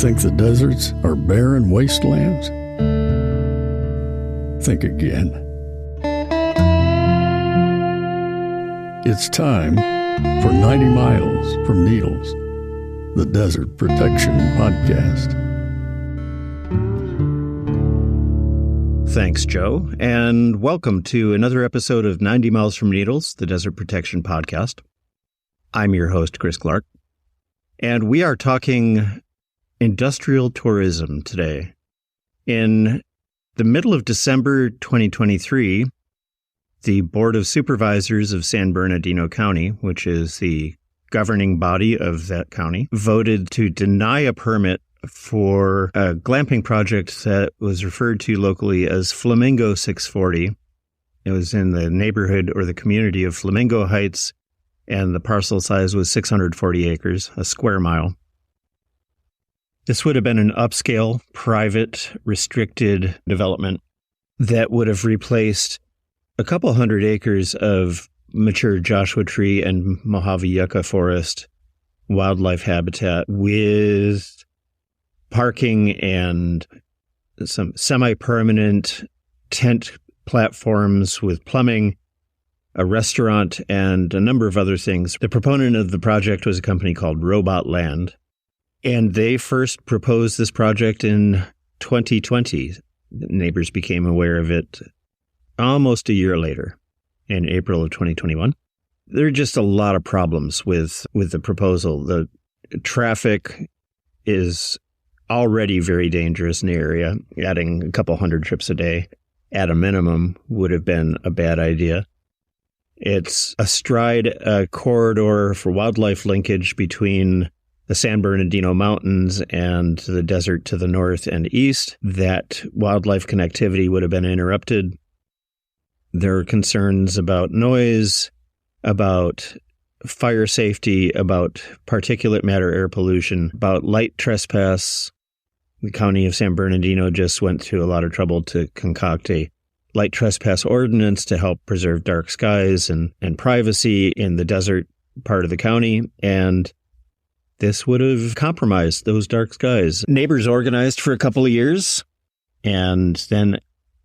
Think the deserts are barren wastelands? Think again. It's time for 90 Miles from Needles, the Desert Protection Podcast. Thanks, Joe, and welcome to another episode of 90 Miles from Needles, the Desert Protection Podcast. I'm your host, Chris Clarke, and we are talking industrial tourism today. In the middle of December 2023, the Board of Supervisors of San Bernardino County, which is the governing body of that county, voted to deny a permit for a glamping project that was referred to locally as Flamingo 640. It was in the neighborhood or the community of Flamingo Heights, and the parcel size was 640 acres, a square mile. This would have been an upscale, private, restricted development that would have replaced a couple hundred acres of mature Joshua tree and Mojave yucca forest wildlife habitat with parking and some semi-permanent tent platforms with plumbing, a restaurant, and a number of other things. The proponent of the project was a company called Robot Land, and they first proposed this project in 2020. Neighbors became aware of it almost a year later, in April of 2021. There are just a lot of problems with the proposal. The traffic is already very dangerous in the area. Adding a couple hundred trips a day at a minimum would have been a bad idea. It's astride a corridor for wildlife linkage between the San Bernardino Mountains and the desert to the north and east. That wildlife connectivity would have been interrupted. There are concerns about noise, about fire safety, about particulate matter air pollution, about light trespass. The county of San Bernardino just went through a lot of trouble to concoct a light trespass ordinance to help preserve dark skies and privacy in the desert part of the county. And this would have compromised those dark skies. Neighbors organized for a couple of years. And then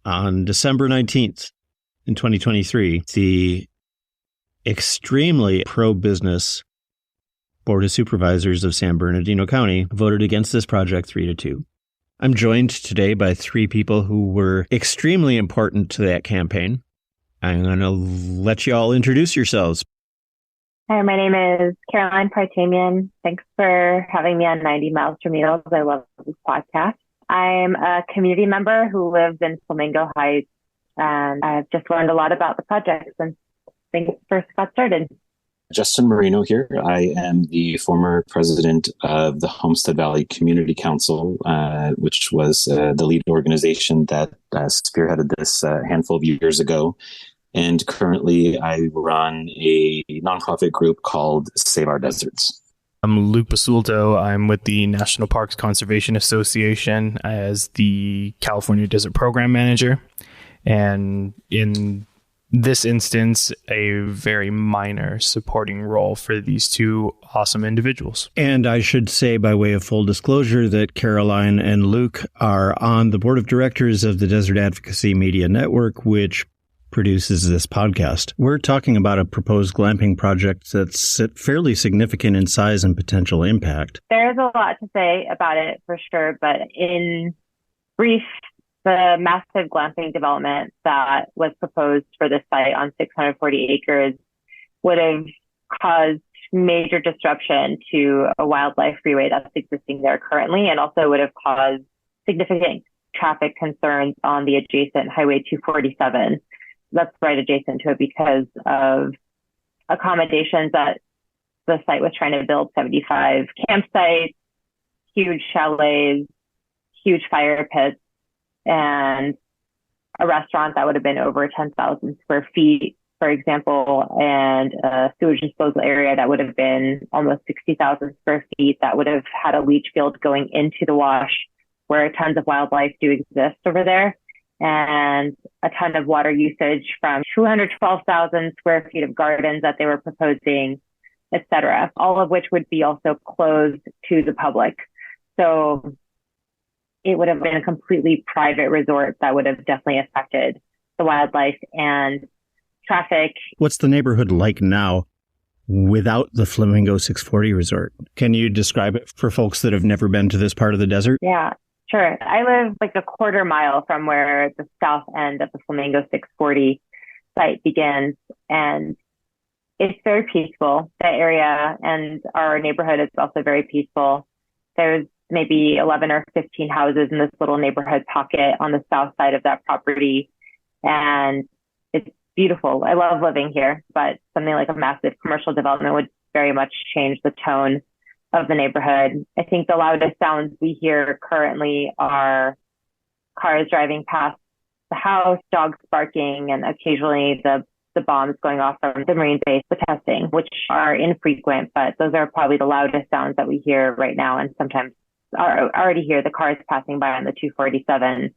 on December 19th, in 2023, the extremely pro-business Board of Supervisors of San Bernardino County voted against this project 3-2. I'm joined today by three people who were extremely important to that campaign. I'm going to let you all introduce yourselves. Hi, my name is Caroline Partamian. Thanks for having me on 90 Miles from Needles. I love this podcast. I'm a community member who lives in Flamingo Heights, and I've just learned a lot about the project since things first got started. Justin Merino here. I am the former president of the Homestead Valley Community Council, which was the lead organization that spearheaded this a handful of years ago. And currently I run a nonprofit group called Save Our Deserts. I'm Luke Basulto. I'm with the National Parks Conservation Association as the California Desert Program Manager. And in this instance, a very minor supporting role for these two awesome individuals. And I should say, by way of full disclosure, that Caroline and Luke are on the board of directors of the Desert Advocacy Media Network, which produces this podcast. We're talking about a proposed glamping project that's fairly significant in size and potential impact. There's a lot to say about it for sure, but in brief, the massive glamping development that was proposed for this site on 640 acres would have caused major disruption to a wildlife freeway that's existing there currently, and also would have caused significant traffic concerns on the adjacent Highway 247. That's right adjacent to it because of accommodations that the site was trying to build: 75 campsites, huge chalets, huge fire pits, and a restaurant that would have been over 10,000 square feet, for example, and a sewage disposal area that would have been almost 60,000 square feet that would have had a leach field going into the wash where tons of wildlife do exist over there. and a ton of water usage from 212,000 square feet of gardens that they were proposing, etc., all of which would be also closed to the public. So it would have been a completely private resort that would have definitely affected the wildlife and traffic. What's the neighborhood like now without the Flamingo 640 resort? Can you describe it for folks that have never been to this part of the desert? Yeah, sure. I live like a quarter mile from where the south end of the Flamingo 640 site begins. And it's very peaceful. That area and our neighborhood is also very peaceful. There's maybe 11 or 15 houses in this little neighborhood pocket on the south side of that property. And it's beautiful. I love living here, but something like a massive commercial development would very much change the tone of the neighborhood. I think the loudest sounds we hear currently are cars driving past the house, dogs barking, and occasionally the bombs going off from the Marine base for testing, which are infrequent, but those are probably the loudest sounds that we hear right now. And sometimes I already hear the cars passing by on the 247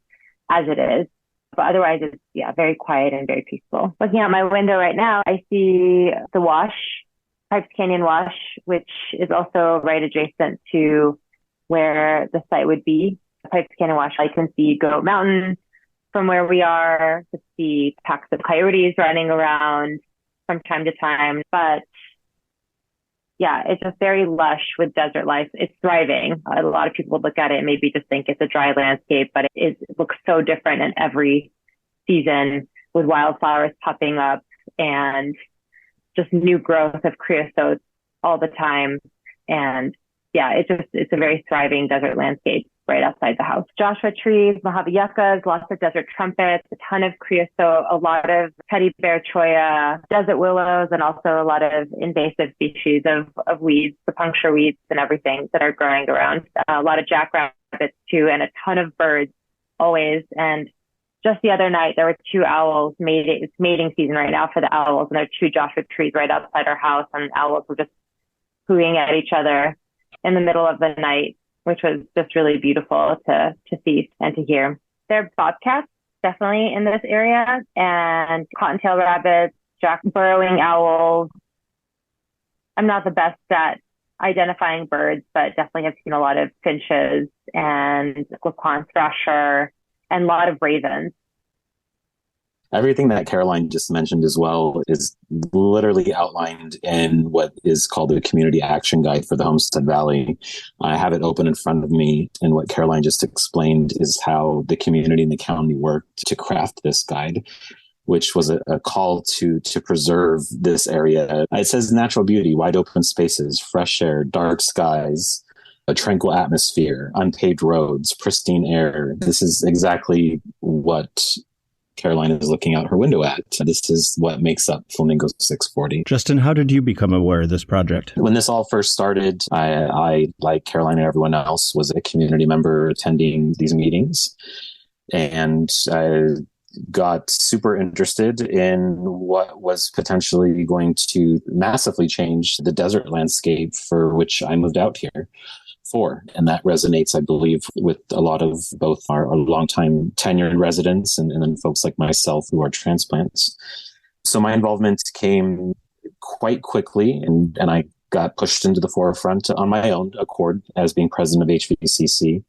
as it is. But otherwise, it's very quiet and very peaceful. Looking out my window right now, I see the wash, Pipes Canyon Wash, which is also right adjacent to where the site would be. Pipes Canyon Wash, I can see Goat Mountain from where we are, to see packs of coyotes running around from time to time. But yeah, it's just very lush with desert life. It's thriving. A lot of people would look at it and maybe just think it's a dry landscape, but it looks so different in every season, with wildflowers popping up and just new growth of creosote all the time. And yeah, it's a very thriving desert landscape right outside the house. Joshua trees, Mojave yuccas, lots of desert trumpets, a ton of creosote, a lot of teddy bear cholla, desert willows, and also a lot of invasive species of weeds, the puncture weeds and everything that are growing around. A lot of jackrabbits too, and a ton of birds always. And just the other night, there were 2 owls. It's mating season right now for the owls, and there are 2 Joshua trees right outside our house, and owls were just hooting at each other in the middle of the night, which was just really beautiful to see and to hear. There are bobcats definitely in this area, and cottontail rabbits, burrowing owls. I'm not the best at identifying birds, but definitely have seen a lot of finches and Laquan thrasher and a lot of ravens. Everything that Caroline just mentioned as well is literally outlined in what is called the Community Action Guide for the Homestead Valley. I have it open in front of me, and what Caroline just explained is how the community and the county worked to craft this guide, which was a call to preserve this area. It says natural beauty, wide open spaces, fresh air, dark skies, a tranquil atmosphere, unpaved roads, pristine air. This is exactly what Caroline is looking out her window at. This is what makes up Flamingo 640. Justin, how did you become aware of this project? When this all first started, I, like Caroline and everyone else, was a community member attending these meetings. And I got super interested in what was potentially going to massively change the desert landscape for which I moved out here for. And that resonates, I believe, with a lot of both our longtime tenured residents and then folks like myself who are transplants. So my involvement came quite quickly, and I got pushed into the forefront on my own accord as being president of HVCC.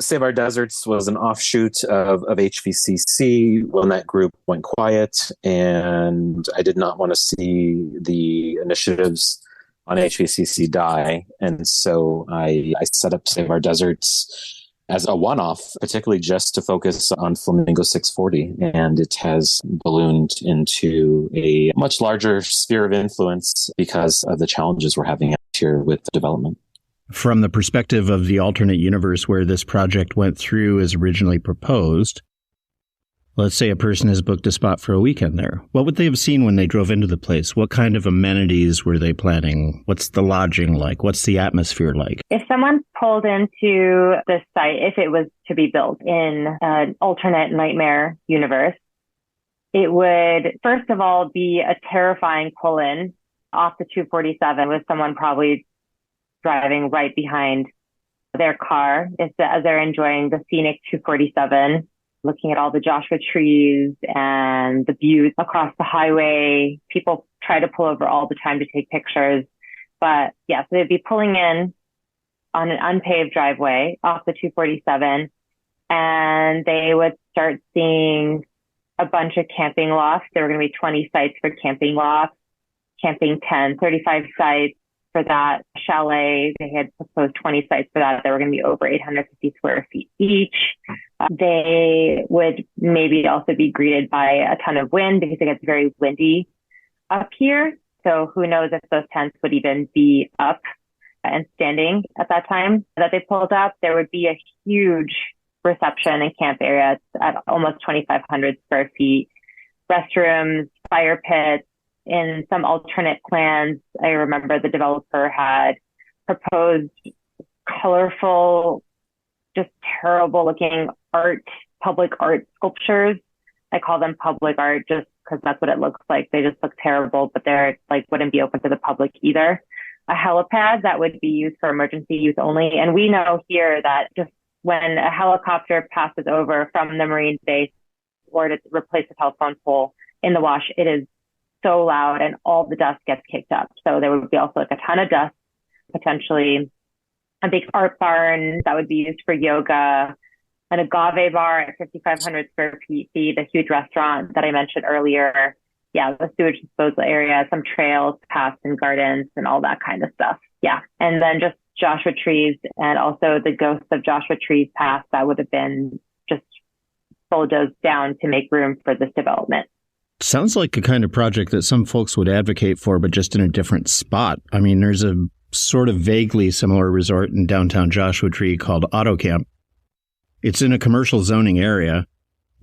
Save Our Deserts was an offshoot of HVCC when that group went quiet, and I did not want to see the initiatives on HVCC die. And so I set up Save Our Deserts as a one-off, particularly just to focus on Flamingo 640. And it has ballooned into a much larger sphere of influence because of the challenges we're having out here with development. From the perspective of the alternate universe where this project went through as originally proposed, let's say a person has booked a spot for a weekend there. What would they have seen when they drove into the place? What kind of amenities were they planning? What's the lodging like? What's the atmosphere like? If someone pulled into the site, if it was to be built in an alternate nightmare universe, it would, first of all, be a terrifying pull-in off the 247 with someone probably driving right behind their car as they're enjoying the scenic 247. Looking at all the Joshua trees and the views across the highway. People try to pull over all the time to take pictures. But yeah, so they'd be pulling in on an unpaved driveway off the 247, and they would start seeing a bunch of camping lofts. There were going to be 20 sites for camping lofts, camping tents, 35 sites for that chalet. They had proposed 20 sites for that. They were going to be over 850 square feet each. They would maybe also be greeted by a ton of wind because it gets very windy up here. So who knows if those tents would even be up and standing at that time that they pulled up. There would be a huge reception and camp area at almost 2,500 square feet, restrooms, fire pits. In some alternate plans, I remember the developer had proposed colorful, just terrible looking public art sculptures. I call them public art just because that's what it looks like. They just look terrible, but they're like wouldn't be open to the public either. A helipad that would be used for emergency use only. And we know here that just when a helicopter passes over from the Marine base or to replace a telephone pole in the wash, it is so loud and all the dust gets kicked up. So there would be also like a ton of dust, potentially a big art barn that would be used for yoga, an agave bar at 5,500 square feet, a huge restaurant that I mentioned earlier. Yeah, the sewage disposal area, some trails, paths and gardens and all that kind of stuff. Yeah. And then just Joshua trees and also the ghosts of Joshua trees path that would have been just bulldozed down to make room for this development. Sounds like a kind of project that some folks would advocate for, but just in a different spot. I mean, there's a sort of vaguely similar resort in downtown Joshua Tree called Auto Camp. It's in a commercial zoning area,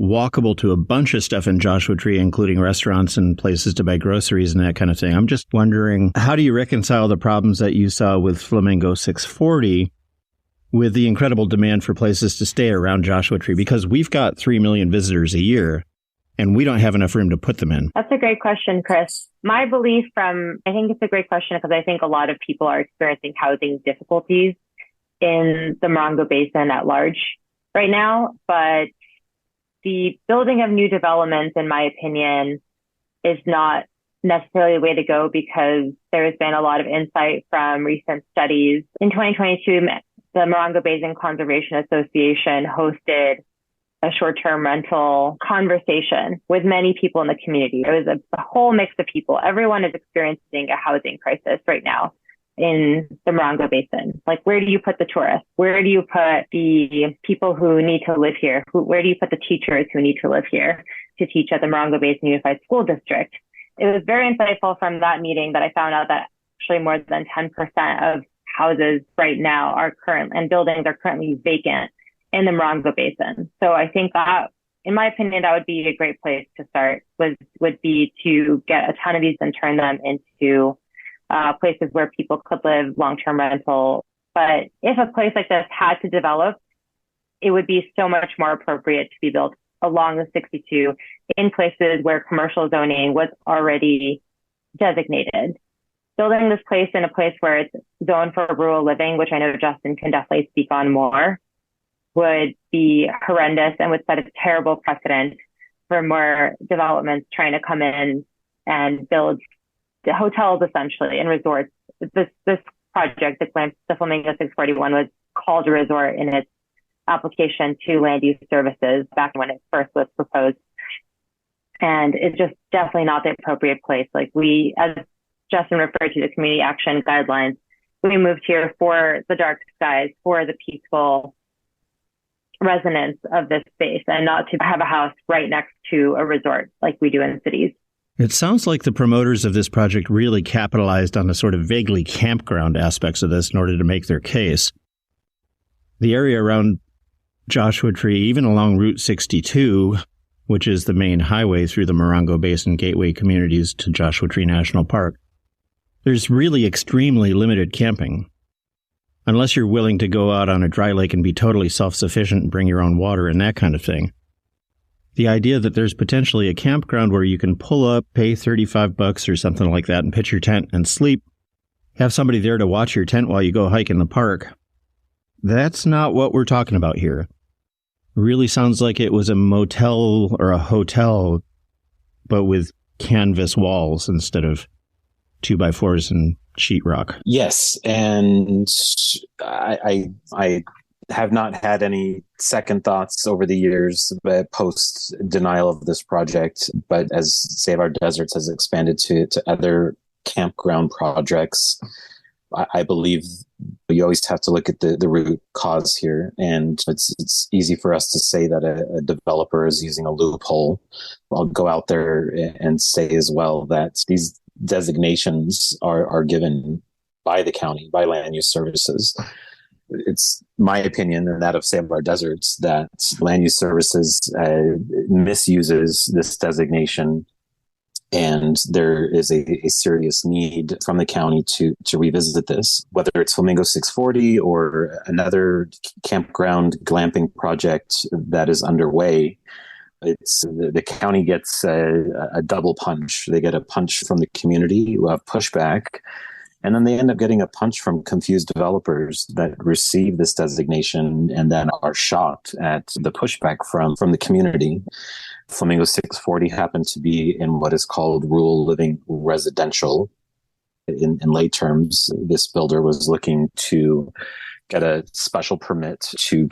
walkable to a bunch of stuff in Joshua Tree, including restaurants and places to buy groceries and that kind of thing. I'm just wondering, how do you reconcile the problems that you saw with Flamingo 640 with the incredible demand for places to stay around Joshua Tree? Because we've got 3 million visitors a year, and we don't have enough room to put them in. That's a great question, Chris. My belief I think it's a great question because I think a lot of people are experiencing housing difficulties in the Morongo Basin at large right now. But the building of new developments, in my opinion, is not necessarily the way to go because there has been a lot of insight from recent studies. In 2022, the Morongo Basin Conservation Association hosted a short-term rental conversation with many people in the community. It was a whole mix of people. Everyone is experiencing a housing crisis right now in the Morongo Basin. Like, where do you put the tourists? Where do you put the people who need to live here? Where do you put the teachers who need to live here to teach at the Morongo Basin Unified School District? It was very insightful from that meeting that I found out that actually more than 10% of houses right now and buildings are currently vacant in the Morongo Basin. So I think that, in my opinion, that would be a great place to start, would be to get a ton of these and turn them into places where people could live long-term rental. But if a place like this had to develop, it would be so much more appropriate to be built along the 62 in places where commercial zoning was already designated. Building this place in a place where it's zoned for rural living, which I know Justin can definitely speak on more, would be horrendous and would set a terrible precedent for more developments trying to come in and build hotels essentially and resorts. This project, the Flamingo 641, was called a resort in its application to land use services back when it first was proposed. And it's just definitely not the appropriate place. Like, we, as Justin referred to the community action guidelines, we moved here for the dark skies, for the peaceful resonance of this space, and not to have a house right next to a resort like we do in cities. It sounds like the promoters of this project really capitalized on the sort of vaguely campground aspects of this in order to make their case. The area around Joshua Tree, even along Route 62, which is the main highway through the Morongo Basin gateway communities to Joshua Tree National Park, there's really extremely limited camping. Unless you're willing to go out on a dry lake and be totally self-sufficient and bring your own water and that kind of thing. The idea that there's potentially a campground where you can pull up, pay $35 or something like that and pitch your tent and sleep, have somebody there to watch your tent while you go hike in the park, that's not what we're talking about here. It really sounds like it was a motel or a hotel, but with canvas walls instead of 2x4s and sheetrock. Yes, and I have not had any second thoughts over the years post denial of this project. But as Save Our Deserts has expanded to other campground projects, I believe you always have to look at the root cause here. And it's easy for us to say that a developer is using a loophole. I'll go out there and say as well that these designations are given by the county, by land use services. It's my opinion and that of Save Our Deserts that land use services misuses this designation. And there is a serious need from the county to revisit this, whether it's Flamingo 640 or another campground glamping project that is underway. It's the county gets a double punch. They get a punch from the community who have pushback, and then they end up getting a punch from confused developers that receive this designation and then are shocked at the pushback from the community. Flamingo 640 happened to be in what is called rural living residential. In lay terms, this builder was looking to get a special permit to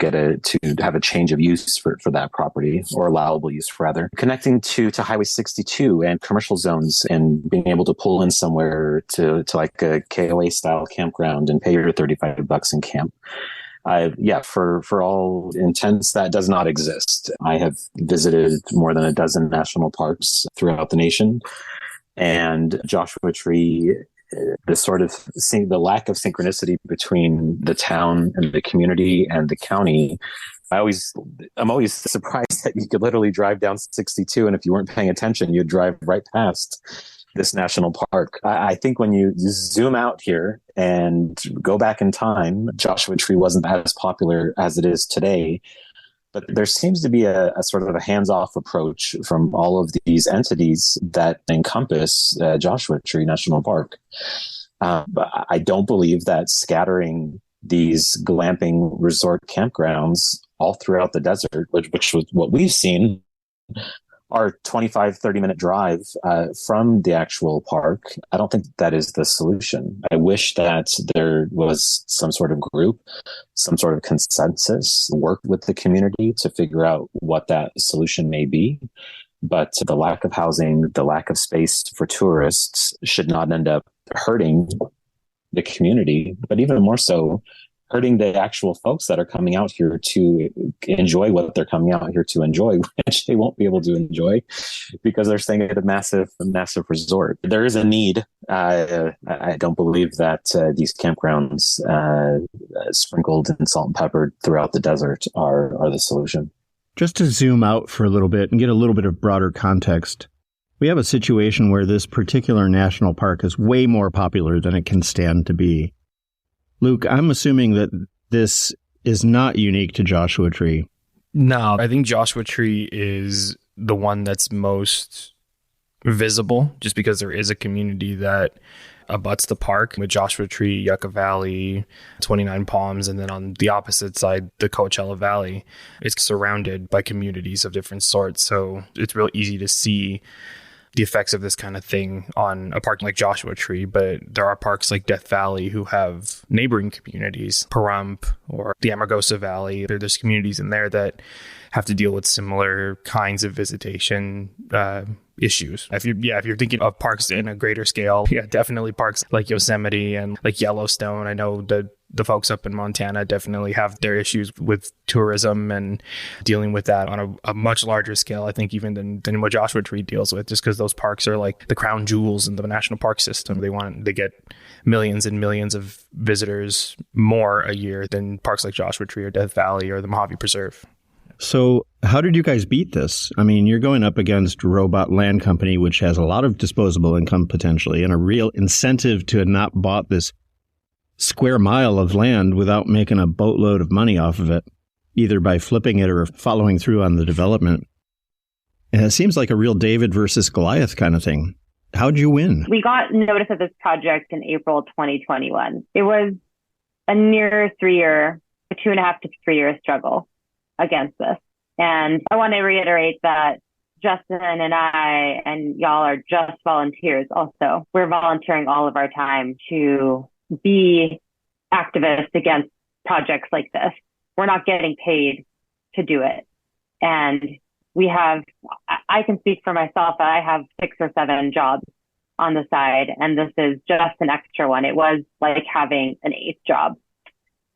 have a change of use for that property, or allowable use rather, connecting to Highway 62 and commercial zones, and being able to pull in somewhere to like a KOA style campground and pay your $35 in camp. For all intents, that does not exist. I have visited more than a dozen national parks throughout the nation, and Joshua Tree, the lack of synchronicity between the town and the community and the county. I'm always surprised that you could literally drive down 62, and if you weren't paying attention, you'd drive right past this national park. I think when you zoom out here and go back in time, Joshua Tree wasn't as popular as it is today. But there seems to be a sort of a hands-off approach from all of these entities that encompass Joshua Tree National Park. But I don't believe that scattering these glamping resort campgrounds all throughout the desert, which was what we've seen, our 25, 30-minute drive from the actual park, I don't think that is the solution. I wish that there was some sort of group, some sort of consensus, work with the community to figure out what that solution may be. But the lack of housing, the lack of space for tourists should not end up hurting the community, but even more so, hurting the actual folks that are coming out here to enjoy what they're coming out here to enjoy, which they won't be able to enjoy because they're staying at a massive resort. There is a need. I don't believe that these campgrounds sprinkled in salt and pepper throughout the desert are the solution. Just to zoom out for a little bit and get a little bit of broader context, we have a situation where this particular national park is way more popular than it can stand to be. Luke, I'm assuming that this is not unique to Joshua Tree. No, I think Joshua Tree is the one that's most visible just because there is a community that abuts the park with Joshua Tree, Yucca Valley, 29 Palms, and then on the opposite side, the Coachella Valley. It's surrounded by communities of different sorts, so it's real easy to see the effects of this kind of thing on a park like Joshua Tree. But there are parks like Death Valley who have neighboring communities, Pahrump or the Amargosa Valley. There's communities in there that have to deal with similar kinds of visitation issues. If you're thinking of parks in a greater scale, definitely parks like Yosemite and like Yellowstone. I know that the folks up in Montana definitely have their issues with tourism and dealing with that on a much larger scale, I think, even than what Joshua Tree deals with, just because those parks are like the crown jewels in the national park system. They get millions and millions of visitors more a year than parks like Joshua Tree or Death Valley or the Mojave Preserve. So how did you guys beat this? I mean, you're going up against Robot Land Company, which has a lot of disposable income potentially and a real incentive to have not bought this square mile of land without making a boatload of money off of it, either by flipping it or following through on the development. And it seems like a real David versus Goliath kind of thing. How'd you win? We got notice of this project in April 2021. It was a near 2.5 to 3 year struggle against this. And I want to reiterate that Justin and I and y'all are just volunteers also. We're volunteering all of our time to be activists against projects like this. We're not getting paid to do it. And I can speak for myself, I have 6 or 7 jobs on the side, and this is just an extra one. It was like having an 8th job.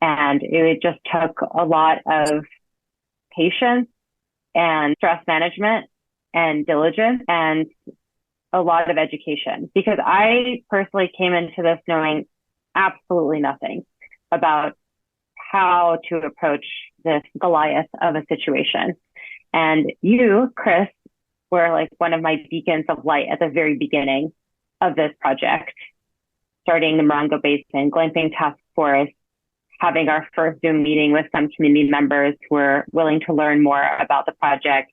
And it just took a lot of patience and stress management and diligence and a lot of education, because I personally came into this knowing absolutely nothing about how to approach this Goliath of a situation. And you, Chris, were like one of my beacons of light at the very beginning of this project, starting the Merino Basin, glamping task force, having our first Zoom meeting with some community members who were willing to learn more about the project.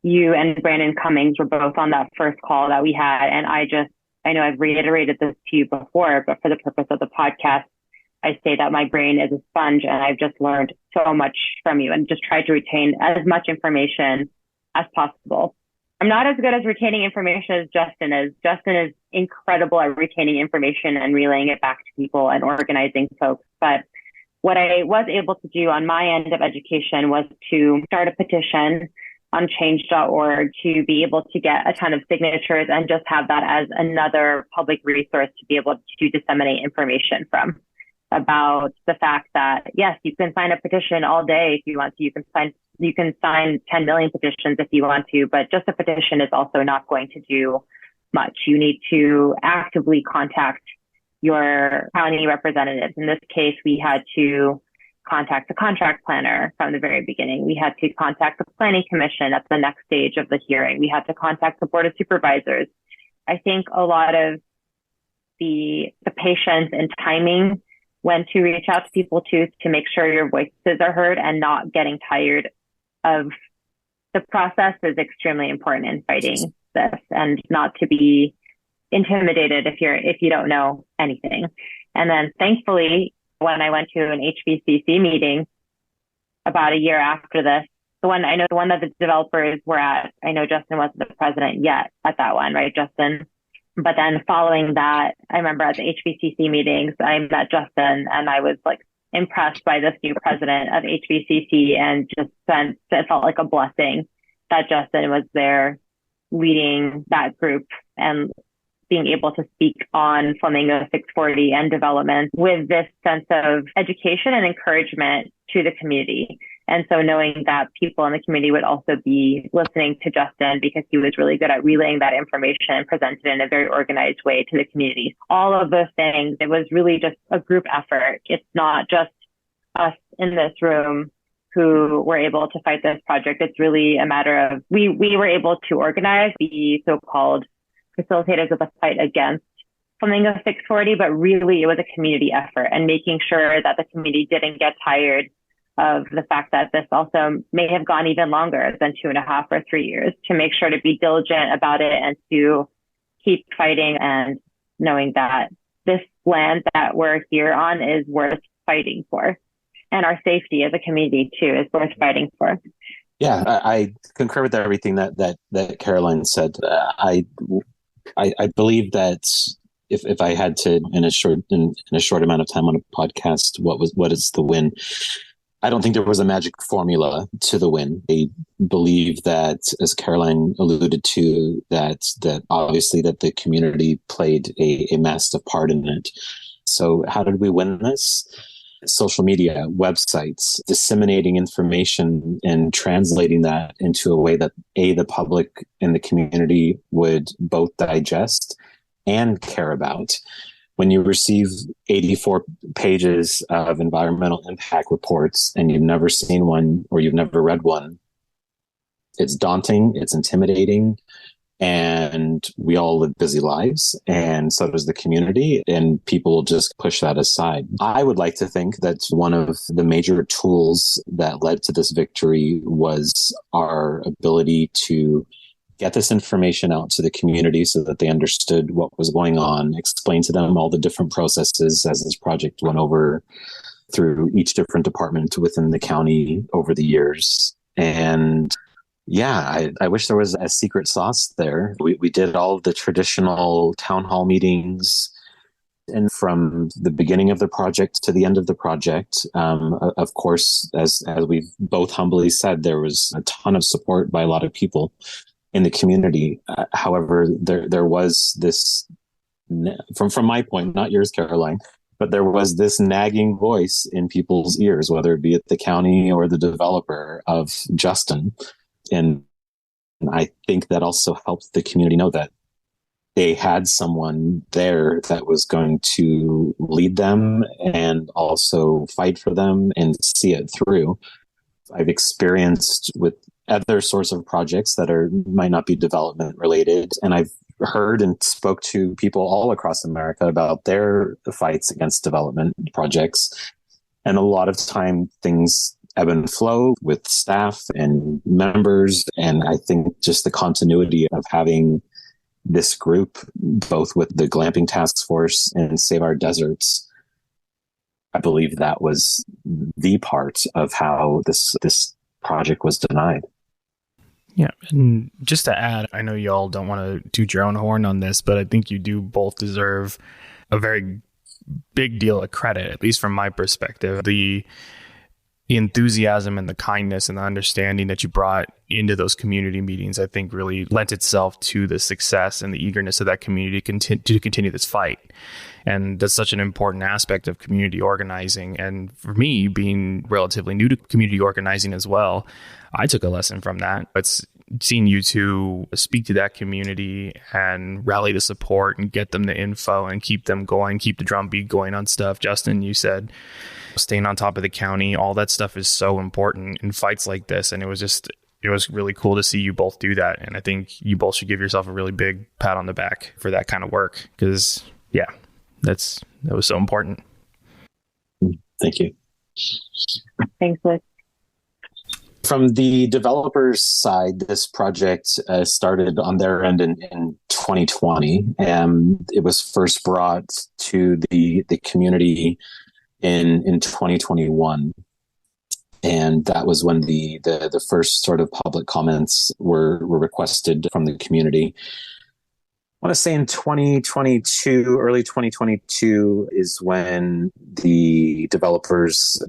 You and Brandon Cummings were both on that first call that we had. And I know I've reiterated this to you before, but for the purpose of the podcast, I say that my brain is a sponge, and I've just learned so much from you and just tried to retain as much information as possible. I'm not as good as retaining information as Justin is. Justin is incredible at retaining information and relaying it back to people and organizing folks. But what I was able to do on my end of education was to start a petition on change.org to be able to get a ton of signatures and just have that as another public resource to be able to disseminate information from, about the fact that, yes, you can sign a petition all day if you want to. You can sign 10 million petitions if you want to, but just a petition is also not going to do much. You need to actively contact your county representatives. In this case, we had to contact the contract planner from the very beginning. We had to contact the planning commission at the next stage of the hearing. We had to contact the board of supervisors. I think a lot of the patience and timing when to reach out to people to make sure your voices are heard and not getting tired of the process is extremely important in fighting this, and not to be intimidated if you don't know anything. And then thankfully, when I went to an HVCC meeting about a year after this, the one that the developers were at, I know Justin wasn't the president yet at that one, right, Justin? But then following that, I remember at the HVCC meetings, I met Justin, and I was like impressed by this new president of HVCC, and it felt like a blessing that Justin was there leading that group and being able to speak on Flamingo 640 and development with this sense of education and encouragement to the community. And so knowing that people in the community would also be listening to Justin, because he was really good at relaying that information and presented in a very organized way to the community. All of those things, it was really just a group effort. It's not just us in this room who were able to fight this project. It's really a matter of, we were able to organize the so-called facilitators of the fight against Flamingo 640, but really it was a community effort, and making sure that the community didn't get tired of the fact that this also may have gone even longer than 2.5 or 3 years, to make sure to be diligent about it and to keep fighting, and knowing that this land that we're here on is worth fighting for, and our safety as a community too is worth fighting for. Yeah, I concur with everything that Caroline said. I believe that if I had to, in a short amount of time on a podcast, what is the win? I don't think there was a magic formula to the win. I believe that, as Caroline alluded to, that obviously that the community played a massive part in it. So how did we win this? Social media, websites, disseminating information and translating that into a way that the public and the community would both digest and care about. When you receive 84 pages of environmental impact reports and you've never seen one or you've never read one, it's daunting, it's intimidating, and we all live busy lives, and so does the community, and people will just push that aside. I would like to think that one of the major tools that led to this victory was our ability to get this information out to the community so that they understood what was going on, explain to them all the different processes as this project went over through each different department within the county over the years. And Yeah, I wish there was a secret sauce there. We did all of the traditional town hall meetings, and from the beginning of the project to the end of the project, of course, as we've both humbly said, there was a ton of support by a lot of people in the community. However, there was this, from my point, not yours, Caroline, but there was this nagging voice in people's ears, whether it be at the county or the developer, of Justin. And I think that also helped the community know that they had someone there that was going to lead them and also fight for them and see it through. I've experienced with other sorts of projects that might not be development related, and I've heard and spoke to people all across America about their fights against development projects. And a lot of time things ebb and flow with staff and members. And I think just the continuity of having this group, both with the glamping task force and Save Our Deserts, I believe that was the part of how this project was denied. Yeah. And just to add, I know y'all don't want to toot your own horn on this, but I think you do both deserve a very big deal of credit, at least from my perspective. The enthusiasm and the kindness and the understanding that you brought into those community meetings, I think really lent itself to the success and the eagerness of that community to continue this fight. And that's such an important aspect of community organizing. And for me, being relatively new to community organizing as well, I took a lesson from that. It's seeing you two speak to that community and rally the support and get them the info and keep them going, keep the drumbeat going on stuff. Justin, you said staying on top of the county, all that stuff is so important in fights like this. And it was really cool to see you both do that. And I think you both should give yourself a really big pat on the back for that kind of work. Because that was so important. Thank you. Thanks, Luke. From the developers' side, this project started on their end in 2020. It was first brought to the community in 2021. And that was when the first sort of public comments were requested from the community. I want to say in 2022, early 2022 is when the developers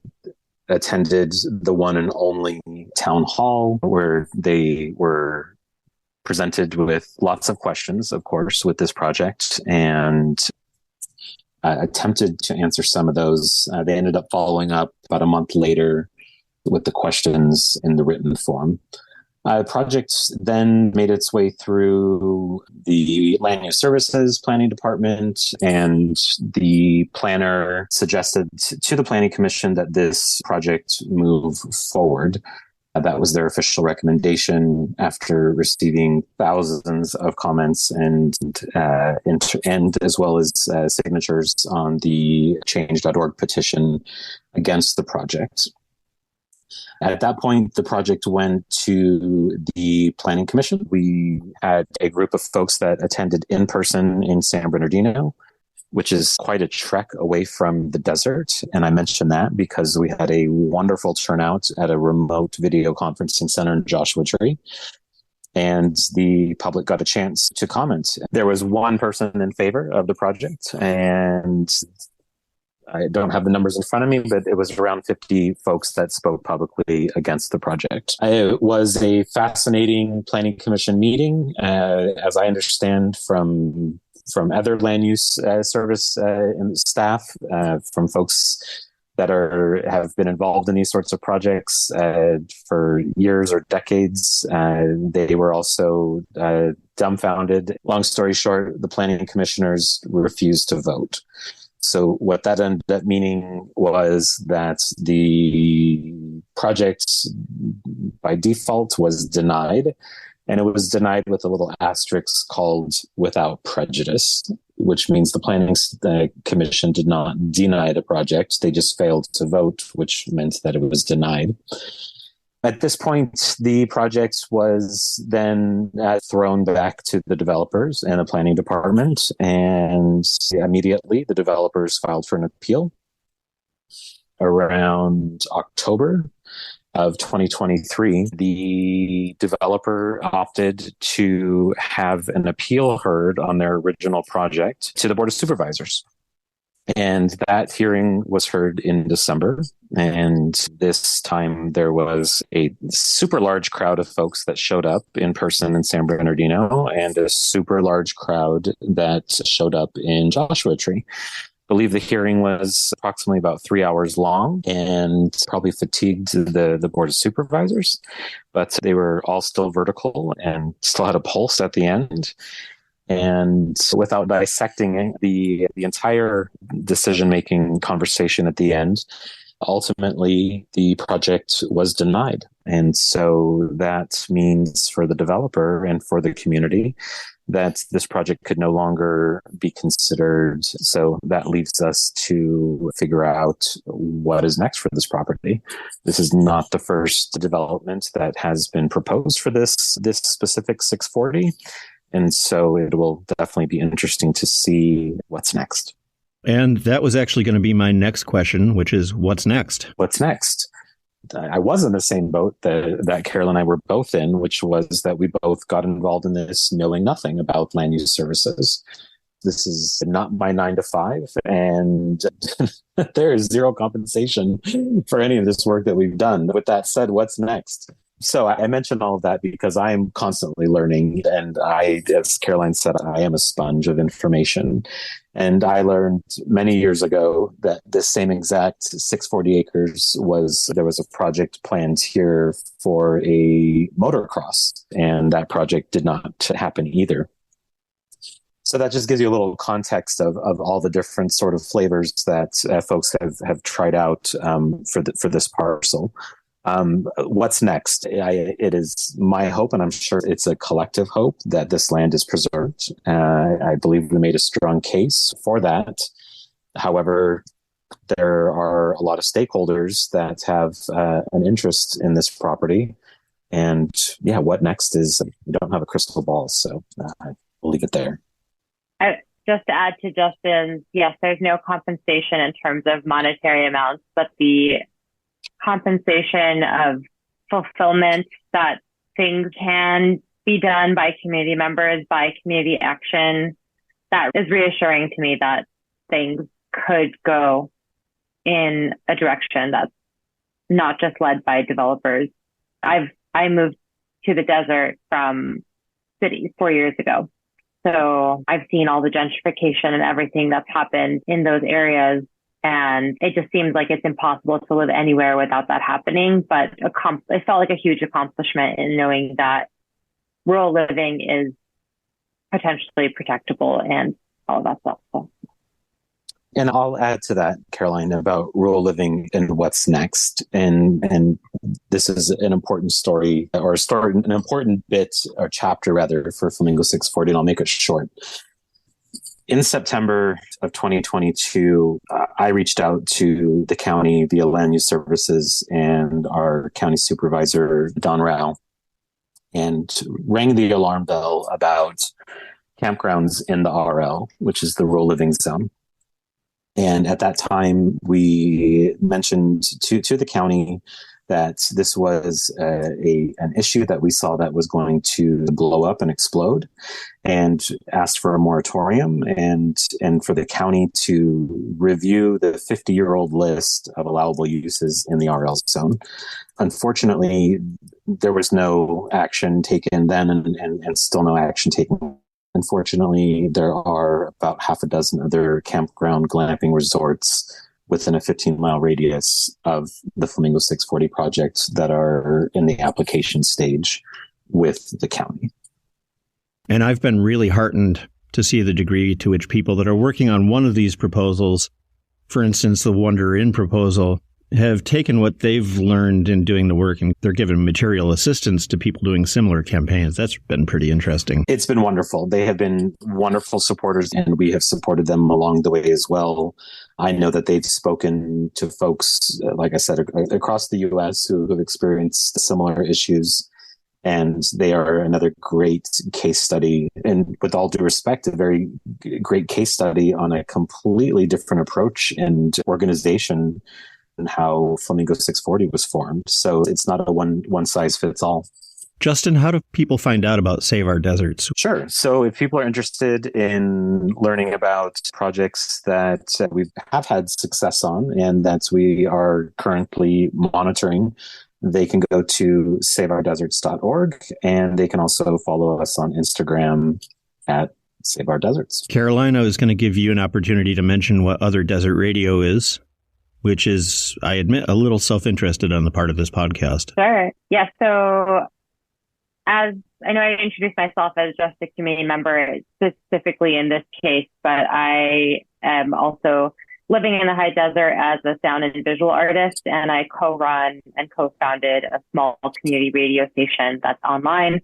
attended the one and only town hall, where they were presented with lots of questions, of course, with this project, and attempted to answer some of those. They ended up following up about a month later with the questions in the written form. The project then made its way through the Land Use Services Planning Department, and the planner suggested to the Planning Commission that this project move forward. That was their official recommendation after receiving thousands of comments and as well as signatures on the change.org petition against the project. At that point, the project went to the Planning Commission. We had a group of folks that attended in person in San Bernardino, which is quite a trek away from the desert. And I mention that because we had a wonderful turnout at a remote video conferencing center in Joshua Tree. And the public got a chance to comment. There was one person in favor of the project, and I don't have the numbers in front of me, but it was around 50 folks that spoke publicly against the project. It was a fascinating Planning Commission meeting, as I understand from other land use service staff, from folks that have been involved in these sorts of projects for years or decades. They were also dumbfounded. Long story short, the planning commissioners refused to vote. So what that ended up meaning was that the project by default was denied, and it was denied with a little asterisk called without prejudice, which means the planning commission did not deny the project. They just failed to vote, which meant that it was denied. At this point, the project was then thrown back to the developers and the planning department, and immediately the developers filed for an appeal around October. of 2023, the developer opted to have an appeal heard on their original project to the Board of Supervisors. And that hearing was heard in December. And this time there was a super large crowd of folks that showed up in person in San Bernardino and a super large crowd that showed up in Joshua Tree. I believe the hearing was approximately about 3 hours long and probably fatigued the Board of Supervisors, but they were all still vertical and still had a pulse at the end. And without dissecting the entire decision-making conversation at the end, ultimately the project was denied. And so that means for the developer and for the community that this project could no longer be considered. So that leaves us to figure out what is next for this property. This is not the first development that has been proposed for this specific 640. And so it will definitely be interesting to see what's next. And that was actually going to be my next question, which is what's next? What's next? I was in the same boat that Carol and I were both in, which was that we both got involved in this knowing nothing about land use services. This is not my 9 to 5, and there is zero compensation for any of this work that we've done. With that said, what's next? So I mentioned all of that because I am constantly learning. And as Caroline said, I am a sponge of information. And I learned many years ago that this same exact 640 acres there was a project planned here for a motocross. And that project did not happen either. So that just gives you a little context of all the different sort of flavors that folks have tried out for this parcel. What's next? It is my hope, and I'm sure it's a collective hope, that this land is preserved. I believe we made a strong case for that. However, there are a lot of stakeholders that have an interest in this property. And yeah, what next is, we don't have a crystal ball, so we'll leave it there. Just to add to Justin's, yes, there's no compensation in terms of monetary amounts, but the compensation of fulfillment that things can be done by community members, by community action, that is reassuring to me that things could go in a direction that's not just led by developers. I moved to the desert from cities 4 years ago. So I've seen all the gentrification and everything that's happened in those areas. And it just seems like it's impossible to live anywhere without that happening. But it felt like a huge accomplishment in knowing that rural living is potentially protectable and all of that stuff. So. And I'll add to that, Caroline, about rural living and what's next. And this is an important story, an important bit or chapter rather for Flamingo 640, and I'll make it short. In September of 2022, I reached out to the county via Land Use Services and our county supervisor, Don Rao, and rang the alarm bell about campgrounds in the RL, which is the rural living zone. And at that time, we mentioned to the county that this was an issue that we saw that was going to blow up and explode, and asked for a moratorium and for the county to review the 50-year-old list of allowable uses in the RL zone. Unfortunately, there was no action taken then and still no action taken. Unfortunately, there are about half a dozen other campground glamping resorts within a 15-mile radius of the Flamingo 640 project that are in the application stage with the county. And I've been really heartened to see the degree to which people that are working on one of these proposals, for instance, the Wander In proposal, have taken what they've learned in doing the work and they're giving material assistance to people doing similar campaigns. That's been pretty interesting. It's been wonderful. They have been wonderful supporters, and we have supported them along the way as well. I know that they've spoken to folks, like I said, across the U.S. who have experienced similar issues, and they are another great case study. And with all due respect, a very great case study on a completely different approach and organization how Flamingo 640 was formed. So it's not a one size fits all. Justin, how do people find out about Save Our Deserts? Sure. So if people are interested in learning about projects that we have had success on and that we are currently monitoring, they can go to saveourdeserts.org, and they can also follow us on Instagram at Save Our Deserts. Caroline, I was going to give you an opportunity to mention what Other Desert Radio is, which is, I admit, a little self-interested on the part of this podcast. Sure. Yeah. So as I know, I introduced myself as just a community member specifically in this case, but I am also living in the high desert as a sound and visual artist, and I co-run and co-founded a small community radio station that's online,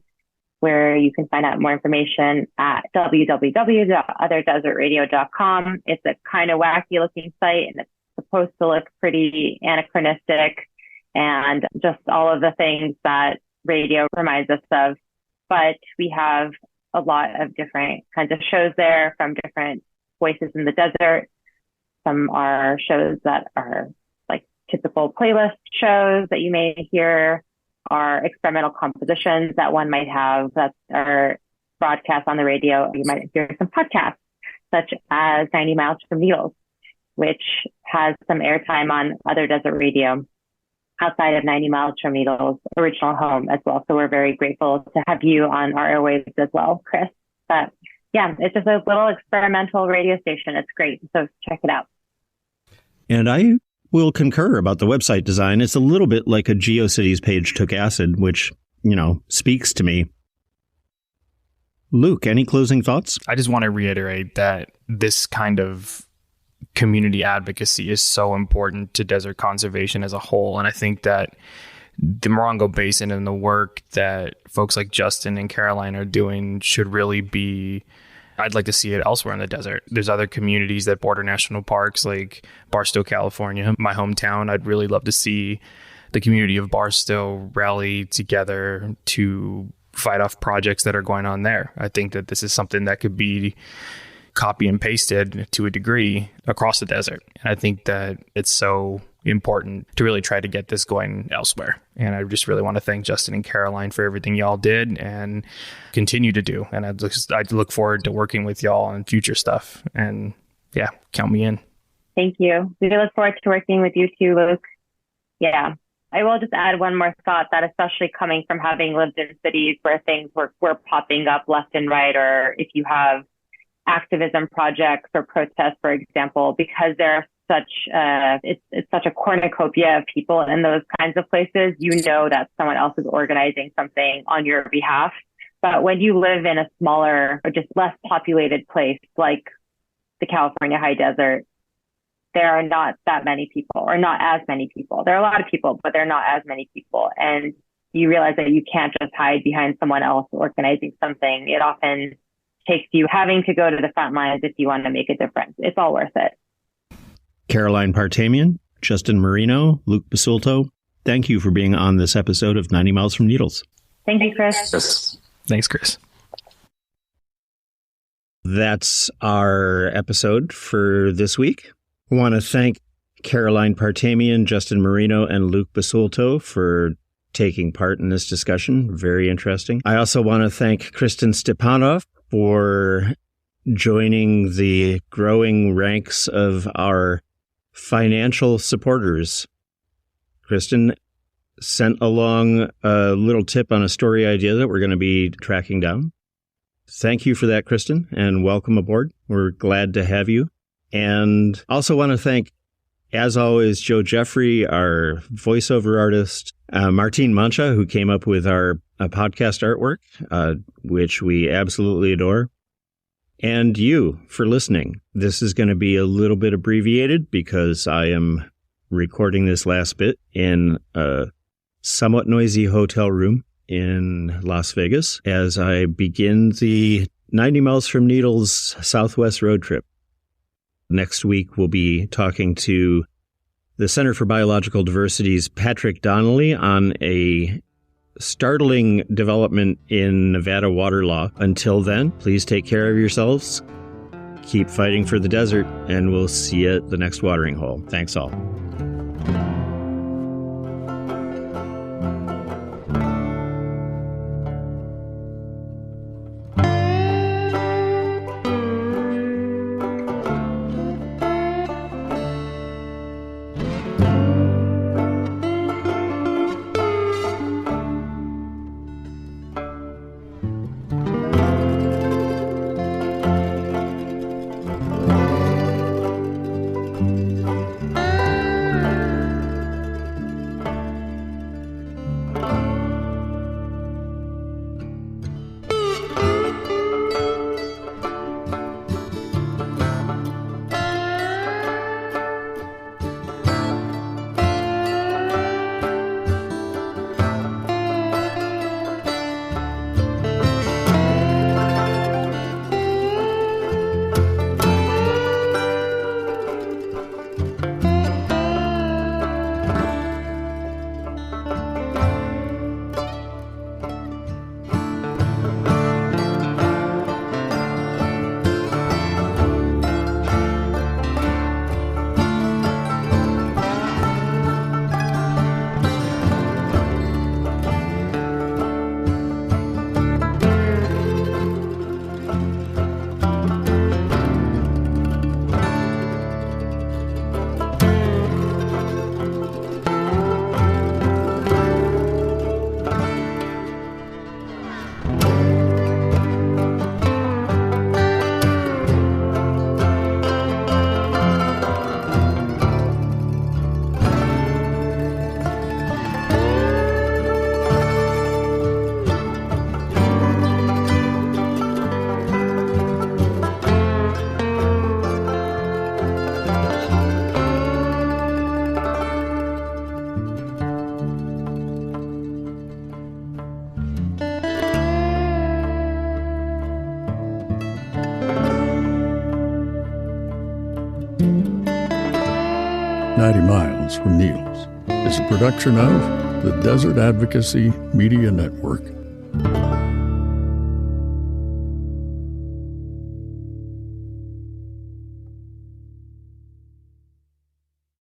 where you can find out more information at www.otherdesertradio.com. It's a kind of wacky looking site, and it's supposed to look pretty anachronistic and just all of the things that radio reminds us of. But we have a lot of different kinds of shows there from different voices in the desert. Some are shows that are like typical playlist shows that you may hear, are experimental compositions that one might have that are broadcast on the radio. You might hear some podcasts, such as 90 Miles from Needles, which has some airtime on Other Desert Radio outside of 90 Miles from Needles' original home as well. So we're very grateful to have you on our airwaves as well, Chris. But yeah, it's just a little experimental radio station. It's great. So check it out. And I will concur about the website design. It's a little bit like a GeoCities page took acid, which, speaks to me. Luke, any closing thoughts? I just want to reiterate that this kind of community advocacy is so important to desert conservation as a whole. And I think that the Morongo Basin and the work that folks like Justin and Caroline are doing should really be, I'd like to see it elsewhere in the desert. There's other communities that border national parks like Barstow, California, my hometown. I'd really love to see the community of Barstow rally together to fight off projects that are going on there. I think that this is something that could be copy and pasted to a degree across the desert. And I think that it's so important to really try to get this going elsewhere. And I just really want to thank Justin and Caroline for everything y'all did and continue to do. And I'd look forward to working with y'all on future stuff. And yeah, count me in. Thank you. We look forward to working with you too, Luke. Yeah. I will just add one more thought that, especially coming from having lived in cities where things were popping up left and right, or if you have activism projects or protests, for example, because there are it's such a cornucopia of people in those kinds of places, that someone else is organizing something on your behalf. But when you live in a smaller or just less populated place like the California high desert, there are not that many people, or not as many people. There are a lot of people, but there are not as many people. And you realize that you can't just hide behind someone else organizing something. It often takes you having to go to the front lines if you want to make a difference. It's all worth it. Caroline Partamian, Justin Merino, Luke Basulto, thank you for being on this episode of 90 Miles from Needles. Thank you, Chris. Thanks, Chris. That's our episode for this week. I want to thank Caroline Partamian, Justin Merino, and Luke Basulto for taking part in this discussion. Very interesting. I also want to thank Kristen Stepanov for joining the growing ranks of our financial supporters. Kristen sent along a little tip on a story idea that we're going to be tracking down. Thank you for that, Kristen, and welcome aboard. We're glad to have you. And also want to thank, as always, Joe Jeffrey, our voiceover artist, Martine Mancha, who came up with our podcast artwork, which we absolutely adore. And you for listening. This is going to be a little bit abbreviated because I am recording this last bit in a somewhat noisy hotel room in Las Vegas as I begin the 90 Miles from Needles Southwest road trip. Next week, we'll be talking to the Center for Biological Diversity's Patrick Donnelly on a startling development in Nevada water law. Until then, please take care of yourselves, keep fighting for the desert, and we'll see you at the next watering hole. Thanks all. 90 Miles from Needles is a production of the Desert Advocacy Media Network